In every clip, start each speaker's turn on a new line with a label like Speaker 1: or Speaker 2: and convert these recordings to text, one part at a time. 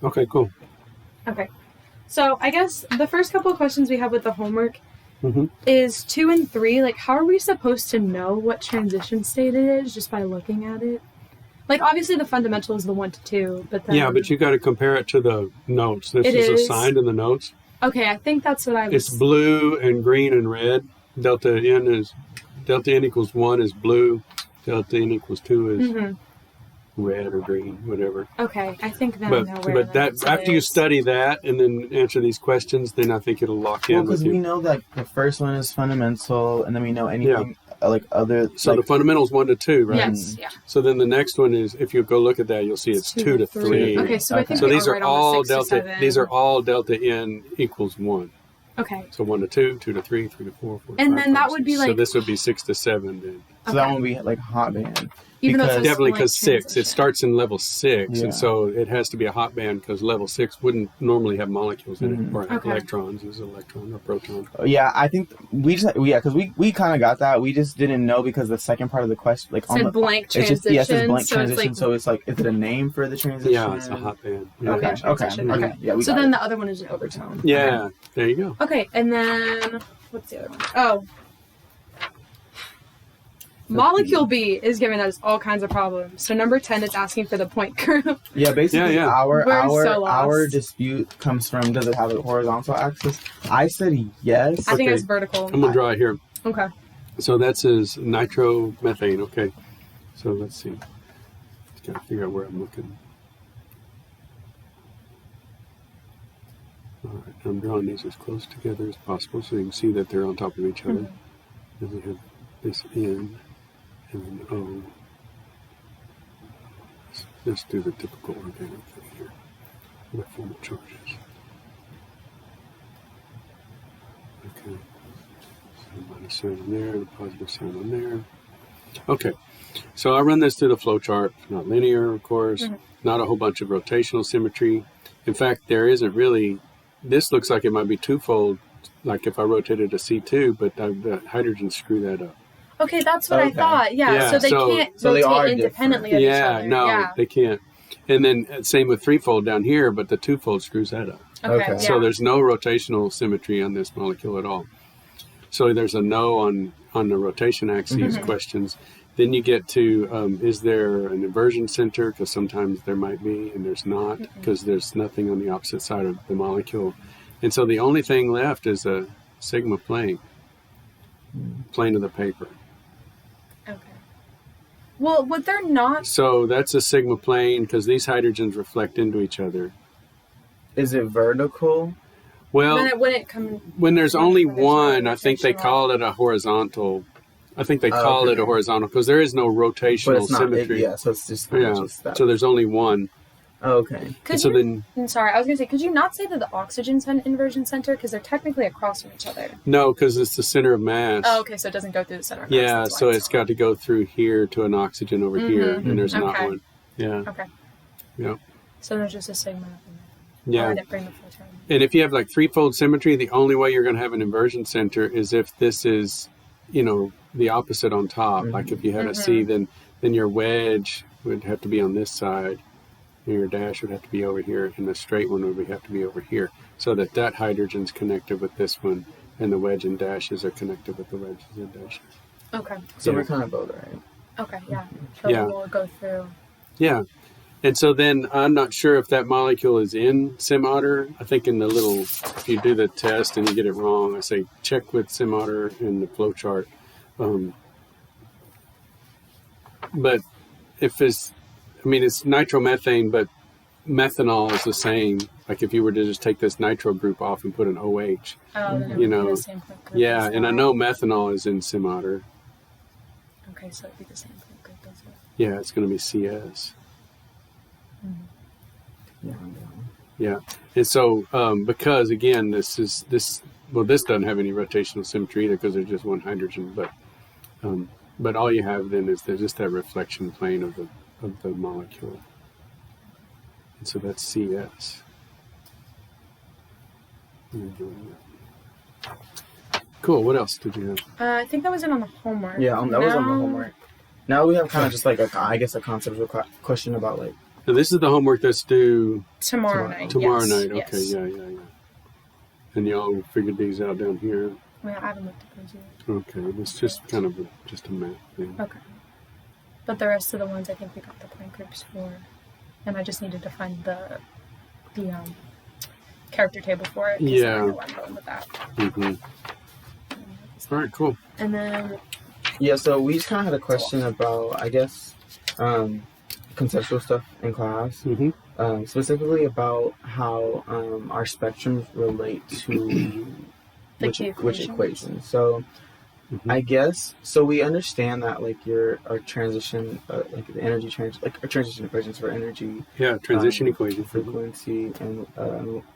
Speaker 1: Okay, cool.
Speaker 2: Okay. So I guess the first couple of questions we have with the homework
Speaker 1: Mm-hmm.
Speaker 2: is 2 and 3. Like, how are we supposed to know what transition state it is just by looking at it? Like, obviously the fundamental is the 1 to 2, but then...
Speaker 1: Yeah, but you got to compare it to the notes. This is assigned in the notes.
Speaker 2: Okay, I think that's what I was...
Speaker 1: It's blue and green and red. Delta n equals 1 is blue. Delta n equals 2 is red or green, whatever.
Speaker 2: Okay, I think then I know where
Speaker 1: But that after you study that and then answer these questions, then I think it'll lock in with you.
Speaker 3: Because we know that the first one is fundamental, and then we know anything like other...
Speaker 1: So
Speaker 3: like,
Speaker 1: the fundamental is 1 to 2, right?
Speaker 2: Yes, yeah.
Speaker 1: So then the next one is, if you go look at that, you'll see it's 2 to 3.
Speaker 2: Okay, so I think
Speaker 1: So
Speaker 2: we
Speaker 1: these are
Speaker 2: right
Speaker 1: all
Speaker 2: on the 6 to 7.
Speaker 1: these are all delta n equals 1.
Speaker 2: Okay.
Speaker 1: So 1 to 2, 2 to 3, 3 to 4, 4 to 5.
Speaker 2: And then that would be like...
Speaker 1: So this would be 6 to 7 then.
Speaker 3: So that one would be like hot band.
Speaker 2: Even though it's
Speaker 1: Definitely
Speaker 2: like
Speaker 1: because 6.
Speaker 2: transition.
Speaker 1: It starts in level 6,
Speaker 3: Yeah.
Speaker 1: and so it has to be a hot band because level 6 wouldn't normally have molecules in it, or electrons as electron or proton.
Speaker 3: Yeah, I think because we kind of got that. We just didn't know because the second part of the question, like
Speaker 2: said blank transition.
Speaker 3: It says blank
Speaker 2: so
Speaker 3: transition.
Speaker 2: It's
Speaker 3: So it's like, is it a name for the transition?
Speaker 1: Yeah, it's a hot band. Yeah.
Speaker 3: Okay. Yeah, we
Speaker 2: so
Speaker 3: got
Speaker 2: then
Speaker 3: it.
Speaker 2: the other one is an overtone.
Speaker 1: Yeah, there you go.
Speaker 2: Okay, and then what's the other one? Oh. Molecule B is giving us all kinds of problems. So number 10 is asking for the point group.
Speaker 3: Yeah, basically
Speaker 1: Yeah.
Speaker 3: our dispute comes from, does it have a horizontal axis? I said yes.
Speaker 2: I think it's vertical.
Speaker 1: I'm going to draw it here.
Speaker 2: Okay.
Speaker 1: So that says nitromethane. Okay. So let's see. Just got to figure out where I'm looking. All right. I'm drawing these as close together as possible so you can see that they're on top of each other. Then we have this N and then O. Let's do the typical organic thing here with formal charges. Okay. So minus sign on there, the positive sign on there. Okay. So I run this through the flow chart. Not linear, of course. Not a whole bunch of rotational symmetry. In fact, there isn't really. This looks like it might be twofold, like if I rotated a C2, but the hydrogens screw that up.
Speaker 2: Okay, that's what I thought. Yeah, so they can't rotate independently of each other.
Speaker 1: No, they can't. And then same with threefold down here, but the twofold screws that up.
Speaker 2: Okay.
Speaker 1: So there's no rotational symmetry on this molecule at all. So there's a no on the rotation axis questions. Then you get to, is there an inversion center? Because sometimes there might be, and there's not, because there's nothing on the opposite side of the molecule. And so the only thing left is a sigma plane of the paper.
Speaker 2: Okay. Well, would there not...
Speaker 1: So that's a sigma plane because these hydrogens reflect into each other.
Speaker 3: Is it vertical?
Speaker 1: Well, when there's only one, I think they call it a horizontal. I think they call it a horizontal because there is no rotational symmetry.
Speaker 3: So it's just that.
Speaker 1: So there's only one.
Speaker 3: Okay.
Speaker 2: I'm sorry, I was going to say, could you not say that the oxygens had an inversion center? Because they're technically across from each other.
Speaker 1: No, because it's the center of mass.
Speaker 2: Oh, okay, so it doesn't go through the center of mass.
Speaker 1: Yeah, so it's got to go through here to an oxygen over here, and there's not one. Yeah.
Speaker 2: Okay.
Speaker 1: Yeah.
Speaker 2: So there's just a sigma.
Speaker 1: Yeah.
Speaker 2: I didn't bring the photon.
Speaker 1: And if you have like threefold symmetry, the only way you're going to have an inversion center is if this is, the opposite on top. Like if you had a C, then your wedge would have to be on this side. Your dash would have to be over here, and the straight one would have to be over here, so that hydrogen's connected with this one, and the wedge and dashes are connected with the wedges and dashes.
Speaker 2: Okay.
Speaker 3: So we're kind of both, right?
Speaker 2: Okay, yeah. So we'll go through.
Speaker 1: Yeah. And so then I'm not sure if that molecule is in SymOtter. I think in the little, if you do the test and you get it wrong, I say check with SymOtter in the flow chart. But if it's nitromethane, but methanol is the same. Like if you were to just take this nitro group off and put an OH,
Speaker 2: then it would be the same group.
Speaker 1: Yeah, and I know methanol is in SymOtter.
Speaker 2: Okay, so it'd be the same group as well.
Speaker 1: Yeah, it's going to be CS. Yeah, and so because again, this doesn't have any rotational symmetry either because there's just one hydrogen, but all you have then is there's just that reflection plane of the molecule, and so that's CS. Cool. What else did you have?
Speaker 2: I think that was it on the homework.
Speaker 3: Yeah, that was on the homework. Now we have kind of just like a conceptual question about like
Speaker 1: So this is the homework that's due
Speaker 2: tomorrow night.
Speaker 1: Tomorrow
Speaker 2: Yes,
Speaker 1: night. Okay,
Speaker 2: yes.
Speaker 1: yeah. And y'all figured these out down here.
Speaker 2: Well, I haven't looked at those yet.
Speaker 1: Okay, it's just kind of just a math thing.
Speaker 2: Okay. But the rest of the ones I think we got the point groups for. And I just needed to find the character table for it.
Speaker 1: Yeah.
Speaker 2: I know where I'm going with that.
Speaker 1: All right, cool.
Speaker 2: And then...
Speaker 3: Yeah, so we just kind of had a question about, I guess, conceptual stuff in class. Specifically about how our spectrums relate to which equation. So I guess, so we understand that like our transition, like the energy our transition equations for energy.
Speaker 1: Yeah, transition equation.
Speaker 3: Frequency and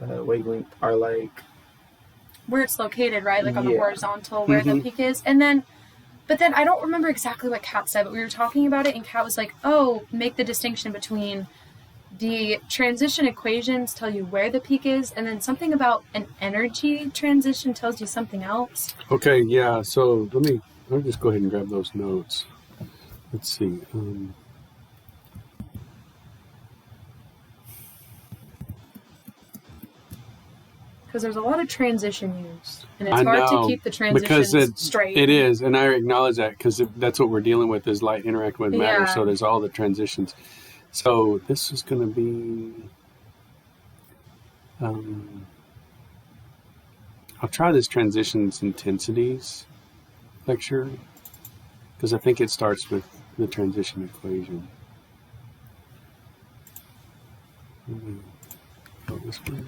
Speaker 3: wavelength are like
Speaker 2: where it's located, right? Like on the horizontal, where the peak is. And then, but then I don't remember exactly what Kat said, but we were talking about it and Kat was like, oh, make the distinction between the transition equations tell you where the peak is, and then something about an energy transition tells you something else.
Speaker 1: Okay, yeah, so I'll just go ahead and grab those notes. Let's see.
Speaker 2: Because there's a lot of transition used, and it's hard to keep the transitions straight.
Speaker 1: It is, and I acknowledge that because that's what we're dealing with is light interacting with matter, so there's all the transitions. So this is going to be, I'll try this transitions intensities lecture because I think it starts with the transition equation. Go this way.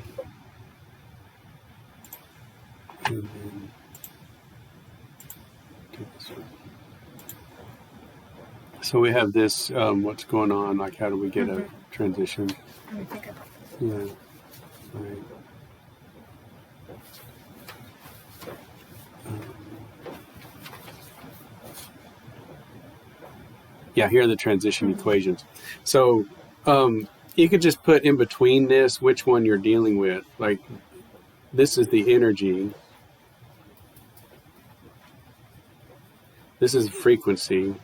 Speaker 1: And then do this one. So we have this, what's going on, like how do we get a transition?
Speaker 2: Let me think about this.
Speaker 1: Yeah, right. Yeah, here are the transition equations. So you could just put in between this which one you're dealing with. Like this is the energy. This is frequency.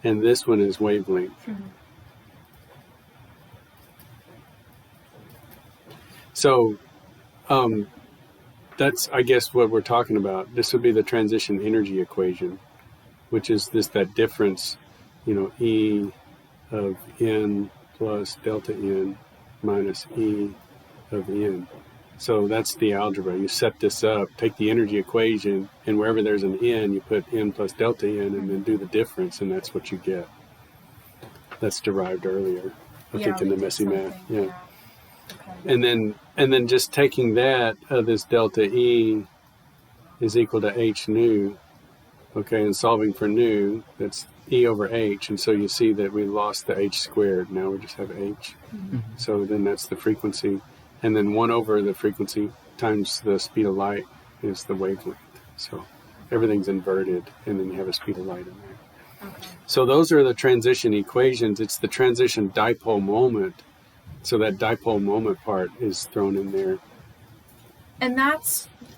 Speaker 1: And this one is wavelength. So that's, I guess, what we're talking about. This would be the transition energy equation, which is that difference, E of n plus delta n minus E of n. So that's the algebra. You set this up, take the energy equation, and wherever there's an n, you put n plus delta n, and then do the difference, and that's what you get. That's derived earlier, I think, in the messy math. Yeah. Okay. And then just taking that, this delta E is equal to h nu, okay, and solving for nu, that's E over h, and so you see that we lost the h squared. Now we just have h. So then that's the frequency. And then 1 over the frequency times the speed of light is the wavelength. So everything's inverted, and then you have a speed of light in there. Okay. So those are the transition equations. It's the transition dipole moment. So that dipole moment part is thrown in there.
Speaker 2: And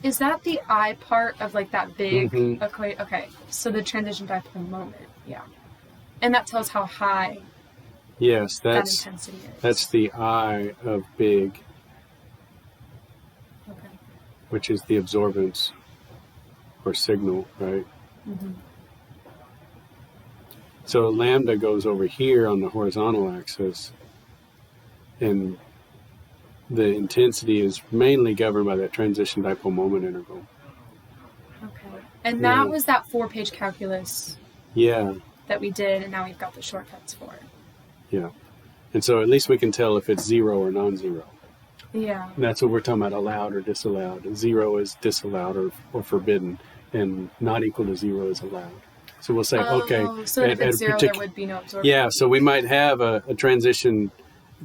Speaker 2: is that the I part of like that big equation? Okay, so the transition dipole moment, yeah. And that tells how high
Speaker 1: that
Speaker 2: intensity is.
Speaker 1: That's the I of big. Which is the absorbance or signal, right? So lambda goes over here on the horizontal axis, and the intensity is mainly governed by that transition dipole moment integral.
Speaker 2: Okay. And that was that 4-page calculus that we did, and now we've got the shortcuts for it.
Speaker 1: Yeah. And so at least we can tell if it's zero or non-zero.
Speaker 2: Yeah.
Speaker 1: And that's what we're talking about, allowed or disallowed. And 0 is disallowed or forbidden, and not equal to 0 is allowed. So we'll say, okay.
Speaker 2: So if it's 0, there would be no absorption.
Speaker 1: Yeah, so we might have a transition.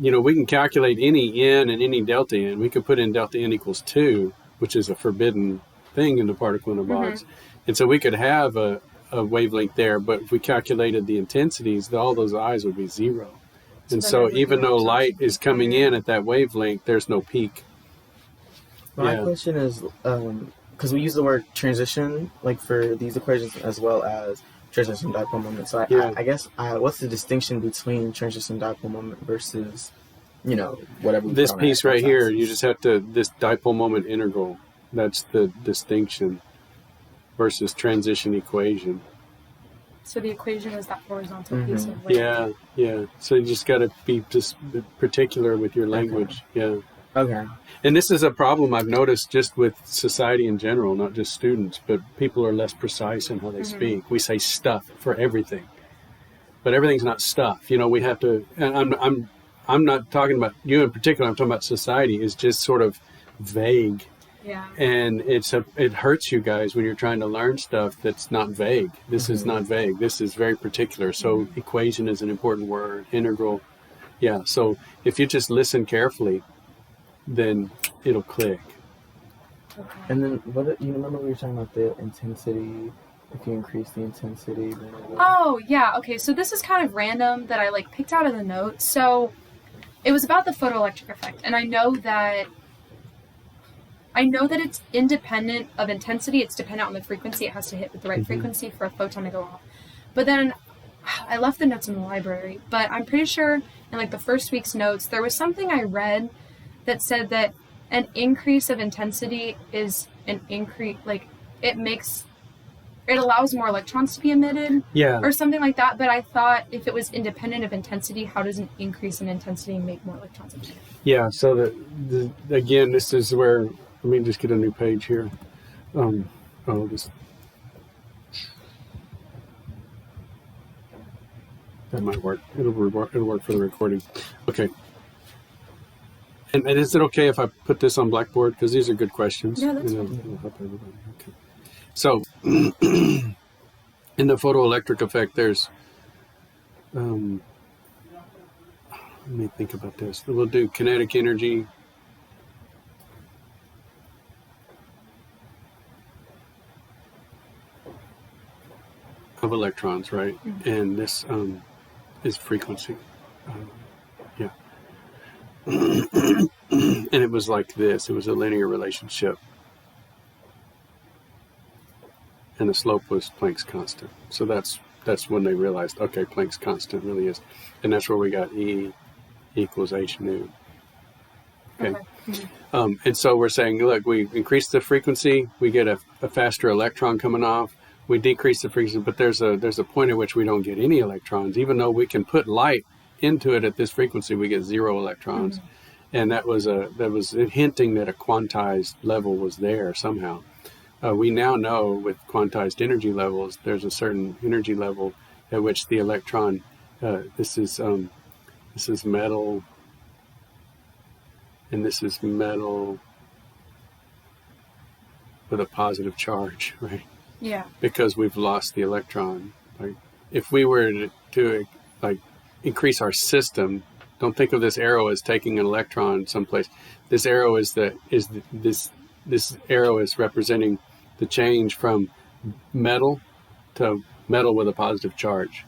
Speaker 1: We can calculate any n and any delta n. We could put in delta n equals 2, which is a forbidden thing in the particle in a box. And so we could have a wavelength there, but if we calculated the intensities, all those I's would be 0. And so even though light is coming in at that wavelength, there's no peak.
Speaker 3: My question is, because we use the word transition like for these equations as well as transition dipole moment. So I guess what's the distinction between transition dipole moment versus, whatever we
Speaker 1: This
Speaker 3: put on
Speaker 1: piece
Speaker 3: our
Speaker 1: right here,
Speaker 3: x-axis?
Speaker 1: you just have to, this dipole moment integral, that's the distinction versus transition equation.
Speaker 2: So the equation is that horizontal
Speaker 3: Mm-hmm.
Speaker 2: piece of wave.
Speaker 1: Yeah. So you just got to be just particular with your language.
Speaker 3: Okay.
Speaker 1: Yeah.
Speaker 3: Okay.
Speaker 1: And this is a problem I've noticed just with society in general, not just students, but people are less precise in how they speak. We say stuff for everything, but everything's not stuff. We have to, and I'm not talking about you in particular, I'm talking about society is just sort of vague.
Speaker 2: Yeah.
Speaker 1: And it hurts you guys when you're trying to learn stuff that's not vague. This is not vague. This is very particular. So equation is an important word. Integral. Yeah. So if you just listen carefully, then it'll click.
Speaker 2: Okay.
Speaker 3: And then you remember we were talking about the intensity? If you increase the intensity, then
Speaker 2: Oh, yeah. Okay. So this is kind of random that I picked out of the notes. So it was about the photoelectric effect, and I know that it's independent of intensity. It's dependent on the frequency. It has to hit with the right frequency for a photon to go off. But then I left the notes in the library, but I'm pretty sure in the first week's notes, there was something I read that said that an increase of intensity is an increase, it allows more electrons to be emitted.
Speaker 1: Yeah.
Speaker 2: Or something like that. But I thought if it was independent of intensity, how does an increase in intensity make more electrons emitted?
Speaker 1: Yeah. So again, this is where, let me just get a new page here. That might work. It'll work for the recording. Okay. And is it okay if I put this on Blackboard? Because these are good questions.
Speaker 2: Yeah, that's
Speaker 1: fine.
Speaker 2: fine.
Speaker 1: It'll help everybody. Okay. So, in the photoelectric effect, there's, let me think about this. We'll do kinetic energy. Of electrons, right? And this is frequency. Yeah. And it was like this. It was a linear relationship. And the slope was Planck's constant. So that's when they realized, okay, Planck's constant really is. And that's where we got E equals h nu. Okay. And so we're saying, look, we increase the frequency, we get a faster electron coming off. We decrease the frequency, but there's a point at which we don't get any electrons. Even though we can put light into it at this frequency, we get 0 electrons. And that was hinting that a quantized level was there somehow. We now know with quantized energy levels, there's a certain energy level at which the electron, this is metal, and this is metal with a positive charge, right?
Speaker 2: Yeah.
Speaker 1: Because we've lost the electron. If we were to increase our system, don't think of this arrow as taking an electron someplace. This arrow this arrow is representing the change from metal to metal with a positive charge.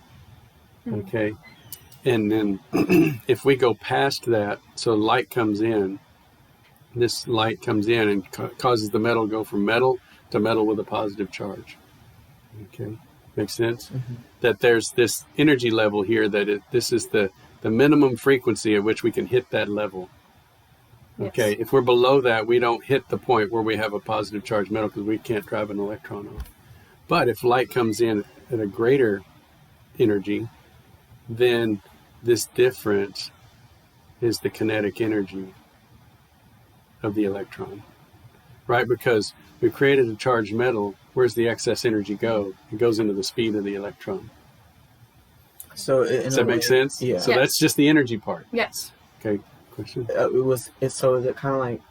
Speaker 1: Okay. And then if we go past that, so light comes in, this light comes in and causes the metal to go from metal to metal with a positive charge. Okay, makes sense? That there's this energy level here this is the minimum frequency at which we can hit that level. Okay, yes. If we're below that, we don't hit the point where we have a positive charge metal because we can't drive an electron off. But if light comes in at a greater energy, then this difference is the kinetic energy of the electron, right? Because we created a charged metal. Where's the excess energy go? It goes into the speed of the electron.
Speaker 3: So
Speaker 1: does that make sense?
Speaker 3: Yeah.
Speaker 1: So that's just the energy part.
Speaker 2: Yes.
Speaker 1: Okay. Question.
Speaker 3: So is it kind of like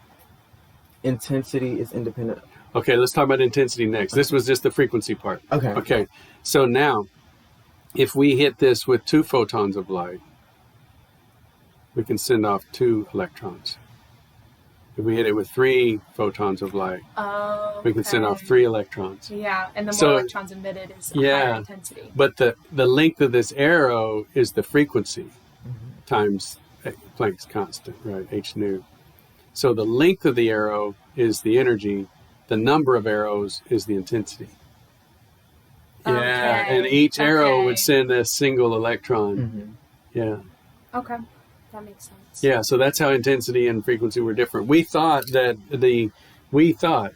Speaker 3: intensity is independent?
Speaker 1: Okay. Let's talk about intensity next. This was just the frequency part. Okay. So now, if we hit this with 2 photons of light, we can send off 2 electrons. If we hit it with 3 photons of light, we can send off 3 electrons.
Speaker 2: Yeah, and the more electrons emitted is higher intensity.
Speaker 1: But the length of this arrow is the frequency times Planck's constant, right? H nu. So the length of the arrow is the energy. The number of arrows is the intensity. Yeah,
Speaker 2: Okay.
Speaker 1: and each arrow
Speaker 2: Okay.
Speaker 1: would send a single electron.
Speaker 3: Mm-hmm.
Speaker 1: Yeah.
Speaker 2: Okay, that makes sense.
Speaker 1: Yeah, so that's how intensity and frequency were different. We thought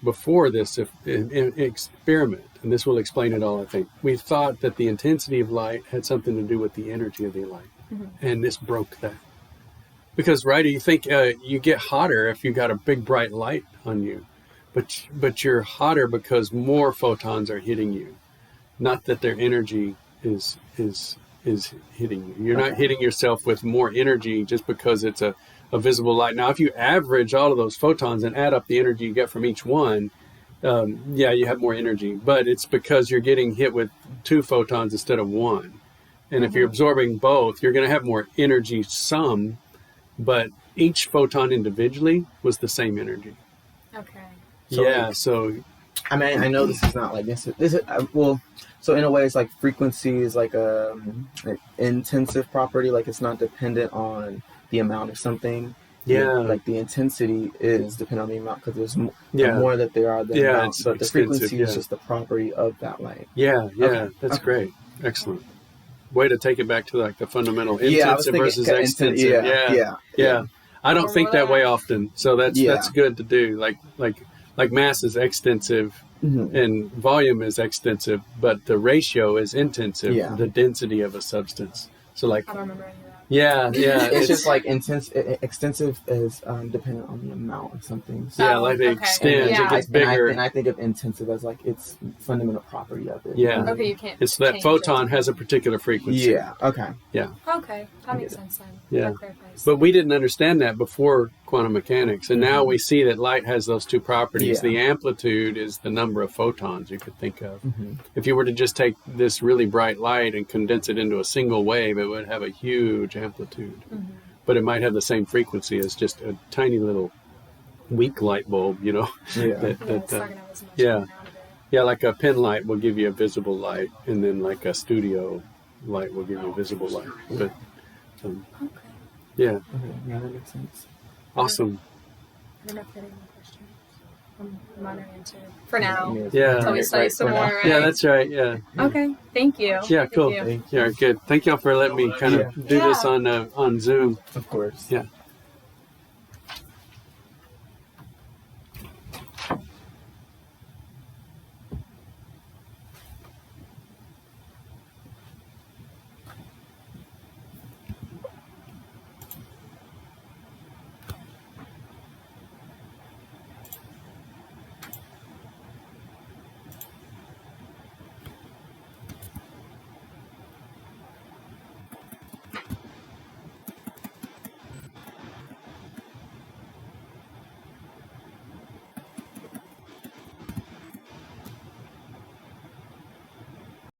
Speaker 1: before this experiment, and this will explain it all, I think, we thought that the intensity of light had something to do with the energy of the light. And this broke that. Because, right, you think you get hotter if you got a big bright light on you, but you're hotter because more photons are hitting you, not that their energy is hitting you. You're not hitting yourself with more energy just because it's a visible light. Now, if you average all of those photons and add up the energy you get from each one, you have more energy. But it's because you're getting hit with 2 photons instead of 1. And if you're absorbing both, you're going to have more energy sum, but each photon individually was the same energy.
Speaker 2: Okay.
Speaker 1: So
Speaker 3: I mean, I know this is not like this. So in a way, it's like frequency is like an intensive property. Like it's not dependent on the amount of something.
Speaker 1: Yeah.
Speaker 3: Like the intensity is dependent on the amount because there's
Speaker 1: Yeah.
Speaker 3: the more that there are, the
Speaker 1: Yeah,
Speaker 3: amount.
Speaker 1: it's
Speaker 3: But the
Speaker 1: extensive,
Speaker 3: frequency
Speaker 1: yeah.
Speaker 3: is just the property of that light.
Speaker 1: That's great. Excellent. Way to take it back to like the fundamental intensive versus extensive. Yeah. I don't think that way often, so that's good to do. Like mass is extensive and volume is extensive, but the ratio is intensive.
Speaker 3: Yeah.
Speaker 1: The density of a substance. So like
Speaker 2: I don't remember any of that.
Speaker 1: yeah.
Speaker 3: It's just like extensive is dependent on the amount of something. So,
Speaker 1: Yeah, like the
Speaker 2: okay.
Speaker 1: extends,
Speaker 2: Yeah.
Speaker 1: it gets bigger.
Speaker 3: And I think of intensive as like its fundamental property of it.
Speaker 1: Yeah.
Speaker 2: Okay, you can't.
Speaker 1: It's that
Speaker 2: change
Speaker 1: photon
Speaker 2: it.
Speaker 1: has a particular frequency.
Speaker 3: Yeah. Okay.
Speaker 2: Okay, that makes sense then.
Speaker 1: Yeah.
Speaker 2: That clarifies.
Speaker 1: But we didn't understand that before quantum mechanics. And now we see that light has those 2 properties.
Speaker 3: Yeah.
Speaker 1: The amplitude is the number of photons you could think of.
Speaker 3: Mm-hmm.
Speaker 1: If you were to just take this really bright light and condense it into a single wave, it would have a huge amplitude. But it might have the same frequency as just a tiny little weak light bulb,
Speaker 3: Yeah.
Speaker 2: It's not gonna have as much
Speaker 1: yeah.
Speaker 2: going out of it.
Speaker 1: Yeah, like a pen light will give you a visible light, and then like a studio light will give you a visible light. But
Speaker 2: Okay.
Speaker 1: yeah,
Speaker 3: Okay. Yeah, that makes sense.
Speaker 1: awesome.
Speaker 2: I don't know if you have any more questions. I'm on our answer for now.
Speaker 1: Yeah.
Speaker 2: Until we study some more, right?
Speaker 1: Yeah, that's right. Yeah.
Speaker 2: Okay, thank you.
Speaker 1: Yeah, cool.
Speaker 2: Thank you.
Speaker 1: Yeah, good. Thank y'all for letting me kind of do this
Speaker 2: Yeah.
Speaker 1: on Zoom.
Speaker 3: Of course.
Speaker 1: Yeah.